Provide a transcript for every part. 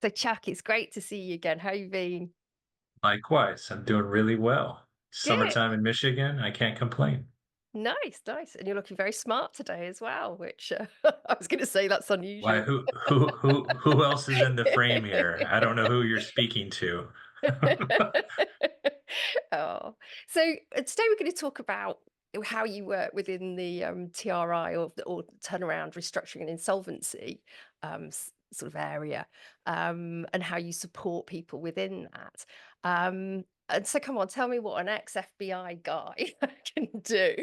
So Chuck, it's great to see you again. How you been? Likewise, I'm doing really well. Good. Summertime in Michigan, I can't complain. Nice, nice. And you're looking very smart today as well, which I was going to say that's Why, unusual. who else is in the frame here? I don't know who you're speaking to. Oh, so today we're going to talk about how you work within the TRI or turnaround, restructuring, and insolvency sort of area, and how you support people within that. And so, come on, tell me what an ex-FBI guy can do.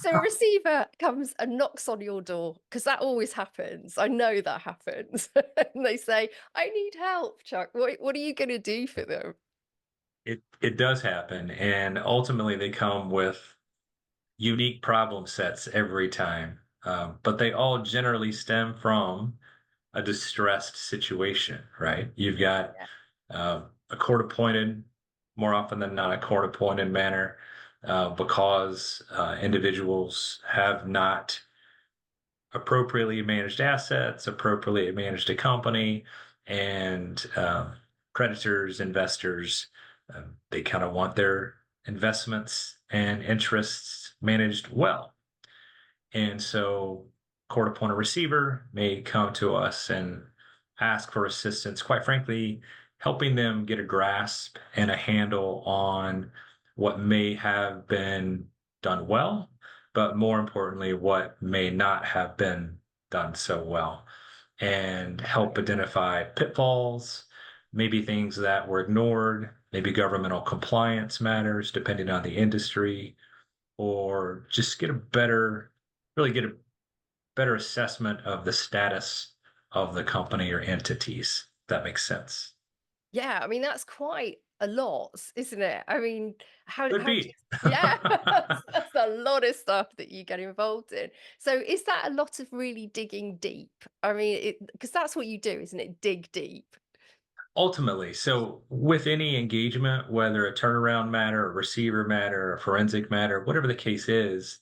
So a receiver comes and knocks on your door because that always happens. I know that happens, and they say, "I need help, Chuck. What are you going to do for them?" It does happen, and ultimately they come with unique problem sets every time. But they all generally stem from a distressed situation, right? You've got Yeah. a court appointed, more often than not, a court appointed manner, because individuals have not appropriately managed assets, appropriately managed a company, and creditors, investors, they kind of want their investments and interests managed well. And so, court appointed receiver may come to us and ask for assistance, quite frankly, helping them get a grasp and a handle on what may have been done well, but more importantly, what may not have been done so well, and help Right. identify pitfalls, maybe things that were ignored, maybe governmental compliance matters, depending on the industry, or just really get a better assessment of the status of the company or entities. If that makes sense. Yeah, I mean that's quite a lot, isn't it? I mean, Could how do be. yeah, that's a lot of stuff that you get involved in. So is that a lot of really digging deep? I mean, because that's what you do, isn't it? Dig deep. Ultimately, so with any engagement, whether a turnaround matter, a receiver matter, a forensic matter, whatever the case is,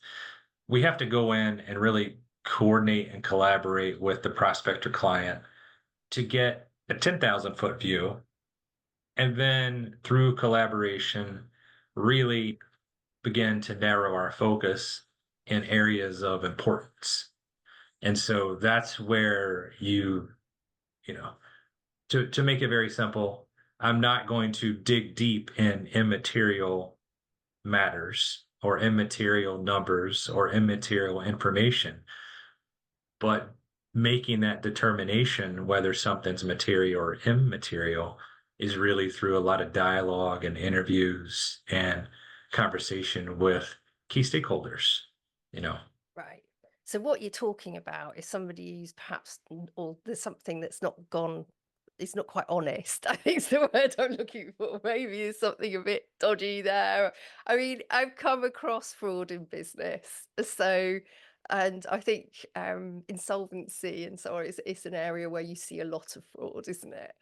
we have to go in and really coordinate and collaborate with the prospect or client to get a 10,000 foot view. And then through collaboration, really begin to narrow our focus in areas of importance. And so that's where you know, to make it very simple, I'm not going to dig deep in immaterial matters or immaterial numbers or immaterial information, but making that determination whether something's material or immaterial is really through a lot of dialogue and interviews and conversation with key stakeholders, you know. Right. So what you're talking about is somebody who's perhaps or there's something that's not gone, it's not quite honest. I think is the word I'm looking for. Maybe there's something a bit dodgy there. I mean, I've come across fraud in business. So and I think insolvency and so on is an area where you see a lot of fraud, isn't it?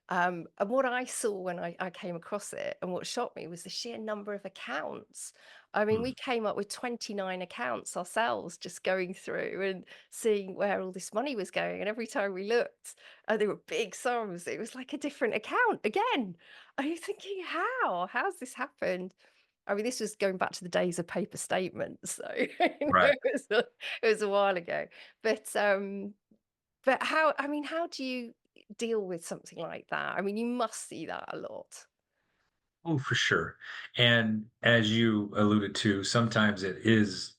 And what I saw when I came across it and what shocked me was the sheer number of accounts. I mean, we Hmm. came up with 29 accounts ourselves, just going through and seeing where all this money was going. And every time we looked, they were big sums. It was like a different account again. Are you thinking, how? How's this happened? I mean, this was going back to the days of paper statements, so Right. it was a while ago. But how? I mean, how do you deal with something like that? I mean, you must see that a lot. Oh, for sure. And as you alluded to, sometimes it is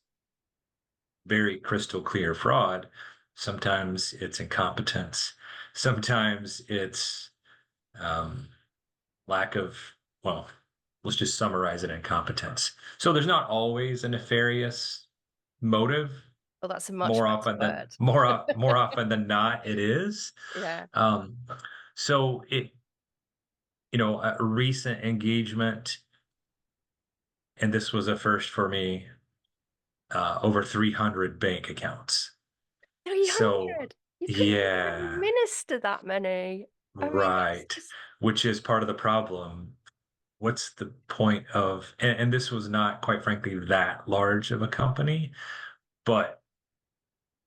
very crystal clear fraud. Sometimes it's incompetence. Sometimes it's um, lack of, well, let's just summarize it, incompetence. So there's not always a nefarious motive. Oh, that's a much better word. More often than not, it is. Yeah. Um, so a recent engagement, and this was a first for me, over 300 bank accounts. So 300. You couldn't even yeah, administer that many. I mean, that's right. just Which is part of the problem. What's the point of, and this was not, quite frankly, that large of a company, but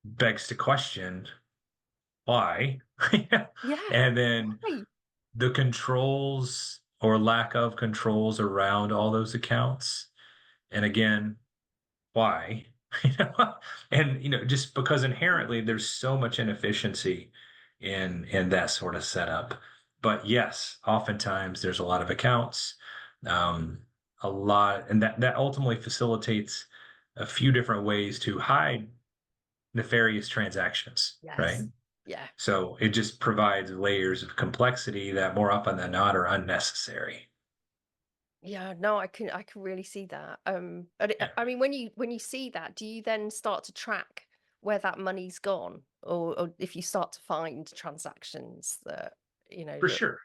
begs to question why? Yeah. And then Why? the controls or lack of controls around all those accounts. And again, why? You know, and just because inherently there's so much inefficiency in that sort of setup. But yes, oftentimes there's a lot of accounts, um, a lot, and that ultimately facilitates a few different ways to hide nefarious transactions, right? Yes. Yeah. So it just provides layers of complexity that more often than not are unnecessary. Yeah, no, I can really see that. And Yeah, I mean, when you see that, do you then start to track where that money's gone, or if you start to find transactions that for that sure.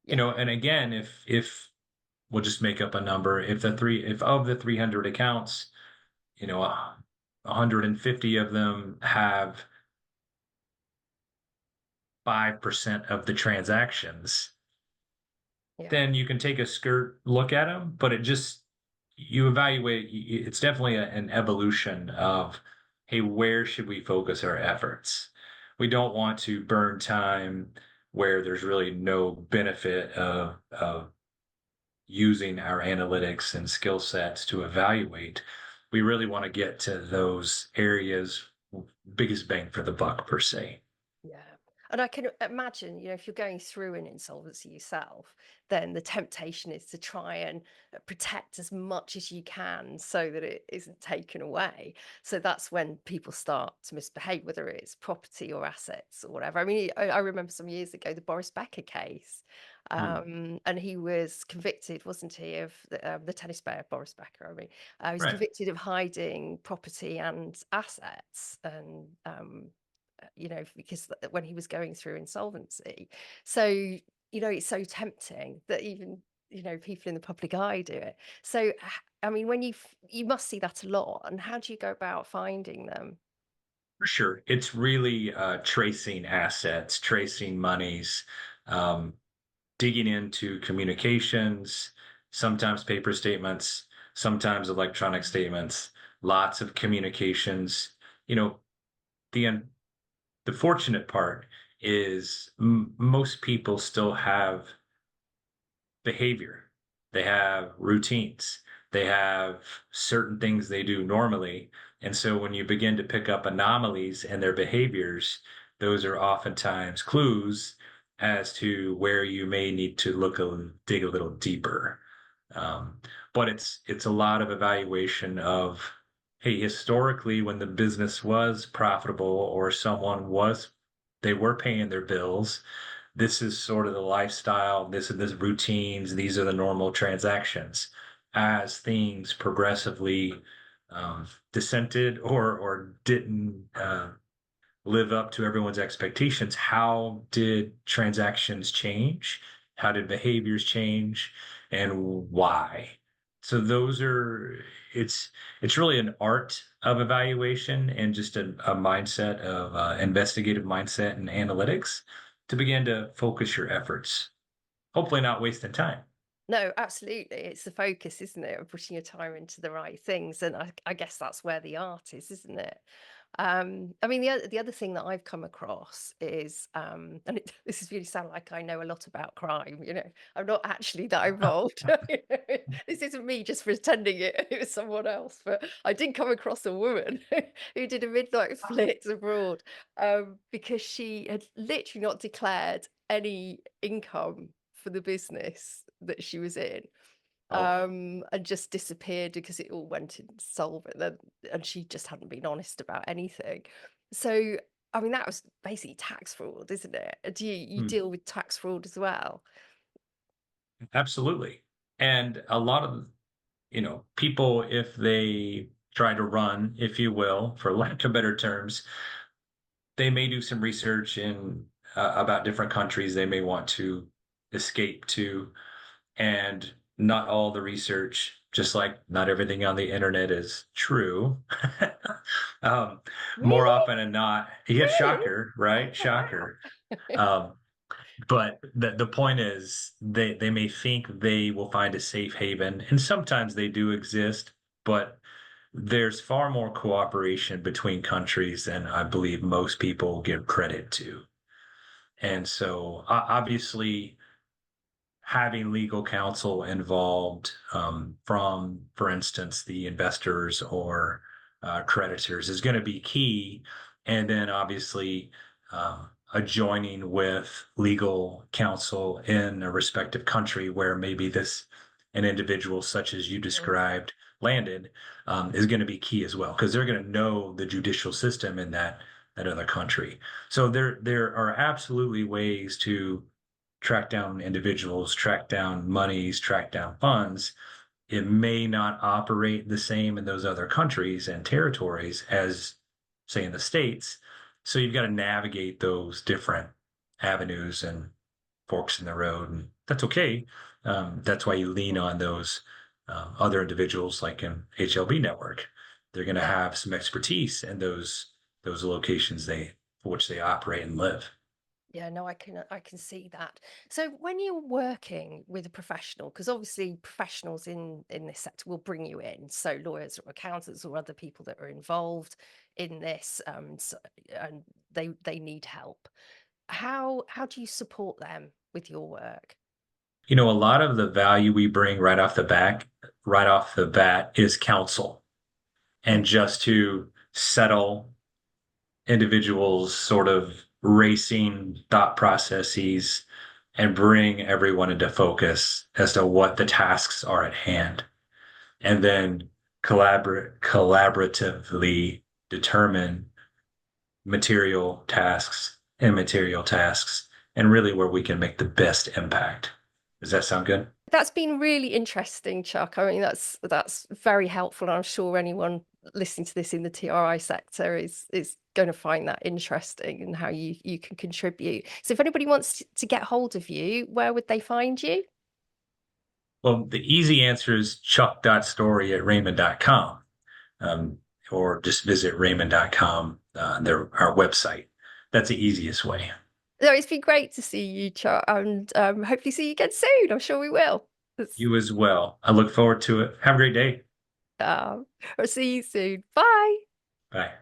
yeah, And again, if we'll just make up a number, if of the 300 accounts, 150 of them have 5% of the transactions, yeah, then you can take a skirt look at them, but you evaluate, it's definitely an evolution of, hey, where should we focus our efforts? We don't want to burn time where there's really no benefit of using our analytics and skill sets to evaluate. We really want to get to those areas biggest bang for the buck per se. yeah. And I can imagine, if you're going through an insolvency yourself, then the temptation is to try and protect as much as you can so that it isn't taken away. So that's when people start to misbehave, whether it's property or assets or whatever. I mean, I remember some years ago the Boris Becker case, Mm, and he was convicted, wasn't he, of the tennis player Boris Becker. I mean, he was right. convicted of hiding property and assets, and because when he was going through insolvency. So, it's so tempting that even, people in the public eye do it. So, I mean, you must see that a lot. And how do you go about finding them? For sure. It's really tracing assets, tracing monies, um, digging into communications, sometimes paper statements, sometimes electronic statements, lots of communications. You know, the the fortunate part is most people still have behavior. They have routines. They have certain things they do normally. And so when you begin to pick up anomalies in their behaviors, those are oftentimes clues as to where you may need to dig a little deeper. Um, but it's a lot of evaluation of, hey, historically, when the business was profitable or they were paying their bills, this is sort of the lifestyle, this is this routines, these are the normal transactions. As things progressively dissented or didn't live up to everyone's expectations, how did transactions change? How did behaviors change? And why? So those are it's really an art of evaluation and just a mindset of investigative mindset and analytics to begin to focus your efforts. Hopefully not wasting time. No, absolutely. It's the focus, isn't it? Of putting your time into the right things. And I guess that's where the art is, isn't it? I mean, the other thing that I've come across is, and this is really sound like I know a lot about crime. I'm not actually that involved. This isn't me just pretending it was someone else. But I did come across a woman who did a midnight flit abroad, because she had literally not declared any income for the business that she was in, Oh, and just disappeared because it all went insolvent. And she just hadn't been honest about anything. So, I mean, that was basically tax fraud, isn't it? Do you hmm, deal with tax fraud as well? absolutely. And a lot of people, if they try to run, if you will, for lack of better terms, they may do some research in about different countries they may want to escape to, and not all the research, just like not everything on the internet is true. um, More Really? often than not, yeah, Really? shocker, right? Oh, wow. Shocker. Um, but the point is, they may think they will find a safe haven, and sometimes they do exist, but there's far more cooperation between countries than I believe most people give credit to. And so obviously having legal counsel involved from, for instance, the investors or creditors is going to be key. And then obviously adjoining with legal counsel in a respective country where maybe an individual such as you Mm. described landed is going to be key as well because they're going to know the judicial system in that other country. So there are absolutely ways to track down individuals, track down monies, track down funds. It may not operate the same in those other countries and territories as, say, in the States. So you've got to navigate those different avenues and forks in the road, and that's okay. That's why you lean on those other individuals, like in HLB network. They're going to Yeah. have some expertise in those locations for which they operate and live. Yeah, no, I can see that. So when you're working with a professional, because obviously professionals in this sector will bring you in, so lawyers or accountants or other people that are involved in this, and they need help. How do you support them with your work? A lot of the value we bring right off the bat is counsel and Okay. just to settle individuals' sort of racing thought processes and bring everyone into focus as to what the tasks are at hand. And then collaboratively determine material tasks, immaterial tasks, and really where we can make the best impact. Does that sound good? That's been really interesting, Chuck. I mean, that's very helpful. I'm sure anyone listening to this in the TRI sector is going to find that interesting and how you can contribute. So if anybody wants to get hold of you, where would they find you? Well, the easy answer is chuck.story@rehman.com, um, or just visit rehman.com, our website. That's the easiest way. No, it's been great to see you, Chuck, and hopefully see you again soon. I'm sure we will. It's, You as well. I look forward to it. Have a great day. I'll see you soon. Bye. Bye.